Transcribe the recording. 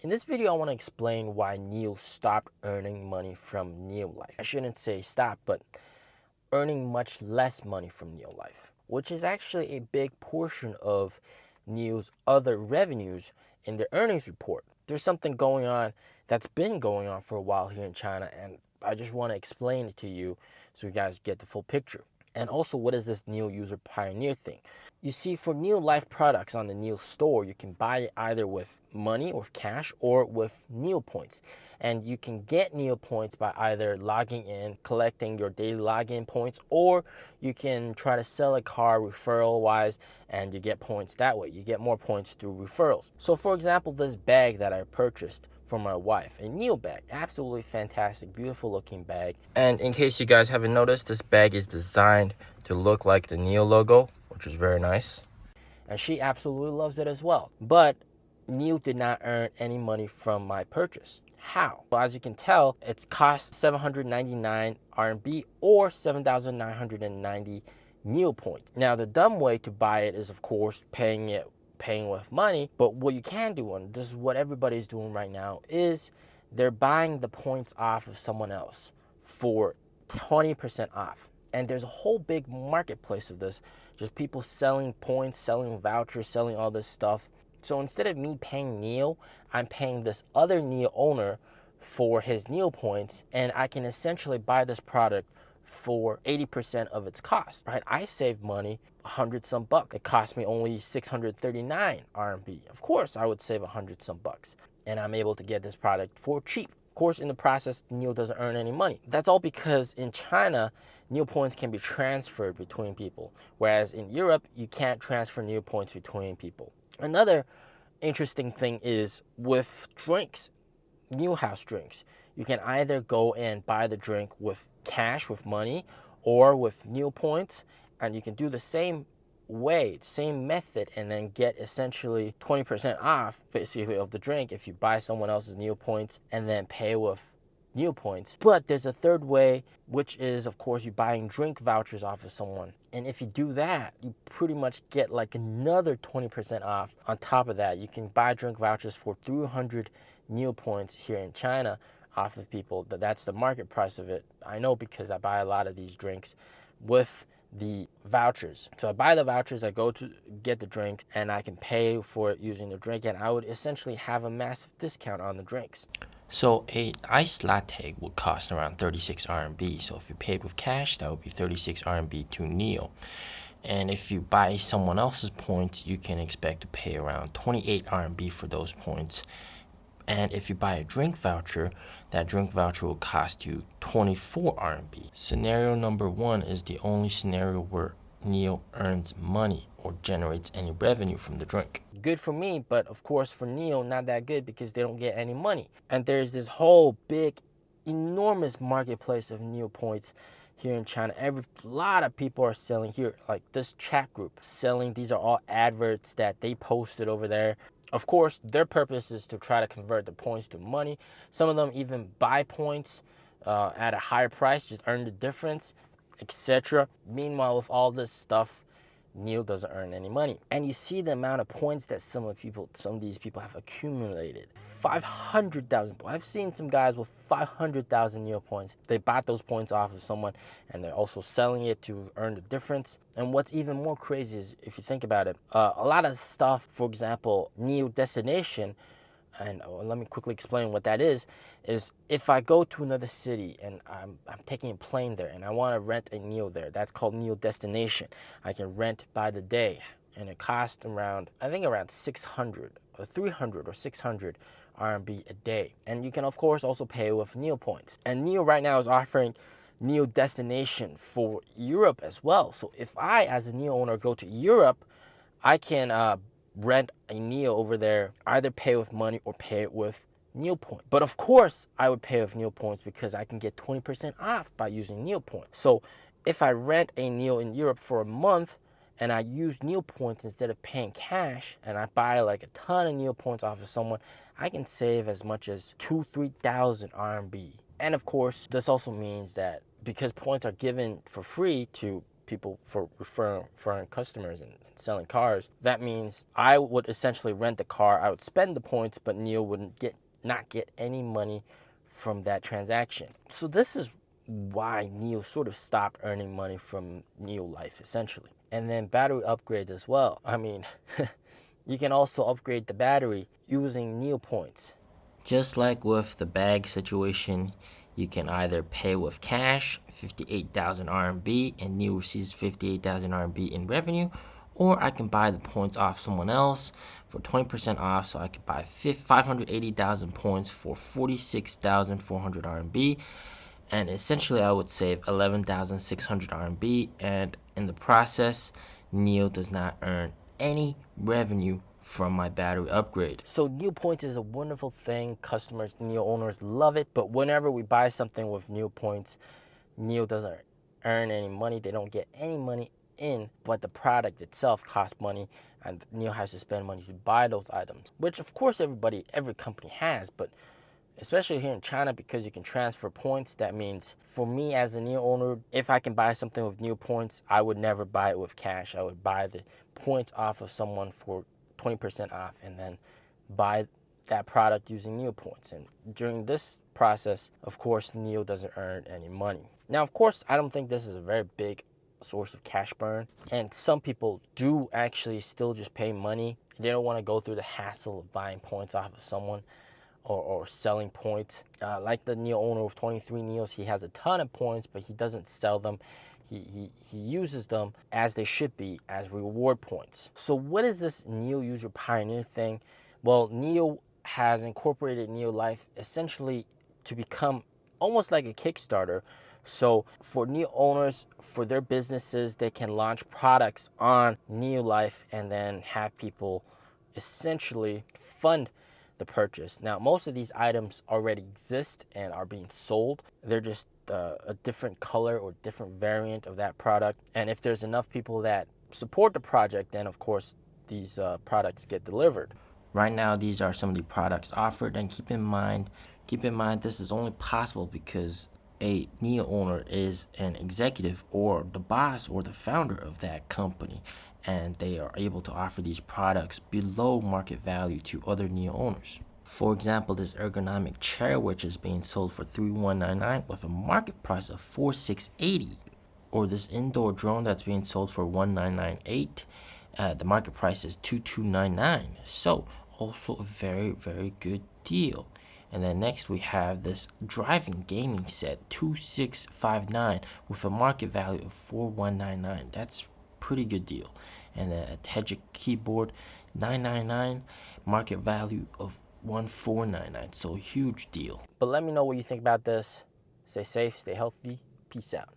In this video, I want to explain why NIO stopped earning money from NIO Life. I shouldn't say stop, but earning much less money from NIO Life, which is actually a big portion of NIO's other revenues in their earnings report. There's something going on that's been going on for a while here in China, and I just want to explain it to you so you guys get the full picture. And also, what is this NIO User Pioneer thing? You see, for NIO Life products on the NIO store, you can buy it either with money or cash or with Neopoints. And you can get Neopoints by either logging in, collecting your daily login points, or you can try to sell a car referral-wise, and you get points that way. You get more points through referrals. So for example, this bag that I purchased for my wife, a NIO bag, absolutely fantastic, beautiful looking bag. And in case you guys haven't noticed, this bag is designed to look like the NIO logo, which is very nice. And she absolutely loves it as well. But NIO did not earn any money from my purchase. How? Well, as you can tell, it's cost 799 RMB or 7,990 NIO points. Now, the dumb way to buy it is, of course, paying with money. But what you can do, and this is what everybody's doing right now, is they're buying the points off of someone else for 20% off. And there's a whole big marketplace of this, just people selling points, selling vouchers, selling all this stuff. So instead of me paying NIO, I'm paying this other NIO owner for his NIO points, and I can essentially buy this product for 80% of its cost, right? I save money, 100 some bucks. It cost me only 639 RMB. Of course, I would save 100 some bucks, and I'm able to get this product for cheap. Of course, in the process, NIO doesn't earn any money. That's all because in China, NIO points can be transferred between people, whereas in Europe, you can't transfer NIO points between people. Another interesting thing is with drinks, NIO House drinks. You can either go and buy the drink with cash, with money, or with NIO points, and you can do the same way, same method, and then get essentially 20% off basically of the drink if you buy someone else's NIO points and then pay with NIO points. But there's a third way, which is, of course, you buying drink vouchers off of someone. And if you do that, you pretty much get like another 20% off. On top of that, you can buy drink vouchers for 300 NIO points here in China off of people. That's the market price of it. I know because I buy a lot of these drinks with the vouchers. So I buy the vouchers, I go to get the drinks, and I can pay for it using the drink, and I would essentially have a massive discount on the drinks. So a iced latte would cost around 36 RMB. So if you paid with cash, that would be 36 RMB to NIO. And if you buy someone else's points, you can expect to pay around 28 RMB for those points. And if you buy a drink voucher, that drink voucher will cost you 24 RMB. Scenario number one is the only scenario where NIO earns money or generates any revenue from the drink. Good for me, but of course for NIO, not that good because they don't get any money. And there's this whole big, enormous marketplace of NIO points here in China. A lot of people are selling here, like this chat group selling. These are all adverts that they posted over there. Of course, their purpose is to try to convert the points to money. Some of them even buy points at a higher price, just earn the difference, etc. Meanwhile, with all this stuff, NIO doesn't earn any money. And you see the amount of points that some of these people have accumulated. 500,000 points. I've seen some guys with 500,000 NIO points. They bought those points off of someone, and they're also selling it to earn the difference. And what's even more crazy is, if you think about it, a lot of stuff, for example, NIO Destination, and let me quickly explain what that is if I go to another city and I'm taking a plane there and I want to rent a NIO there, that's called NIO Destination. I can rent by the day, and it costs around, I think around 600 or 300 or 600 RMB a day. And you can of course also pay with NIO points. And NIO right now is offering NIO Destination for Europe as well. So if I, as a NIO owner, go to Europe, I can rent a NIO over there, either pay with money or pay it with NIO points. But of course, I would pay with NIO points because I can get 20% off by using NIO points. So if I rent a NIO in Europe for a month and I use NIO points instead of paying cash, and I buy like a ton of NIO points off of someone, I can save as much as 2,000-3,000 RMB. And of course, this also means that because points are given for free to people for referring customers and selling cars. That means I would essentially rent the car, I would spend the points, but NIO wouldn't not get any money from that transaction. So this is why NIO sort of stopped earning money from NIO Life, essentially. And then battery upgrades as well. I mean, you can also upgrade the battery using Neopoints. Just like with the bag situation, you can either pay with cash, 58,000 RMB, and NIO receives 58,000 RMB in revenue, or I can buy the points off someone else for 20% off, so I could buy 580,000 points for 46,400 RMB, and essentially I would save 11,600 RMB, and in the process, NIO does not earn any revenue from my battery upgrade. So Neopoints is a wonderful thing. Customers, NIO owners love it, but whenever we buy something with Neopoints, NIO doesn't earn any money. They don't get any money in, but the product itself costs money, and NIO has to spend money to buy those items, which of course every company has, but especially here in China, because you can transfer points. That means for me as a NIO owner, if I can buy something with Neopoints, I would never buy it with cash. I would buy the points off of someone for 20% off and then buy that product using Neopoints. And during this process, of course, NIO doesn't earn any money. Now, of course, I don't think this is a very big source of cash burn, and some people do actually still just pay money. They don't want to go through the hassle of buying points off of someone or selling points. Like the NIO owner of 23 NIOs, he has a ton of points, but he doesn't sell them. He uses them as they should be, as reward points. So what is this NIO User Pioneer thing? Well, NIO has incorporated NIO Life essentially to become almost like a Kickstarter. So for NIO owners, for their businesses, they can launch products on NIO Life and then have people essentially fund the purchase. Now, most of these items already exist and are being sold. They're just a different color or different variant of that product. And if there's enough people that support the project, then of course these products get delivered. Right now, these are some of the products offered, and keep in mind this is only possible because a NIO owner is an executive or the boss or the founder of that company, and they are able to offer these products below market value to other NIO owners. For example, this ergonomic chair, which is being sold for 3,199 with a market price of 4,680, or this indoor drone that's being sold for 1,998. The market price is 2,299. So also a very, very good deal. And then next we have this driving gaming set, 2,659, with a market value of 4,199. That's pretty good deal. And then a Tegic keyboard, 999, market value of 1,499. So huge deal. But let me know what you think about this. Stay safe, stay healthy. Peace out.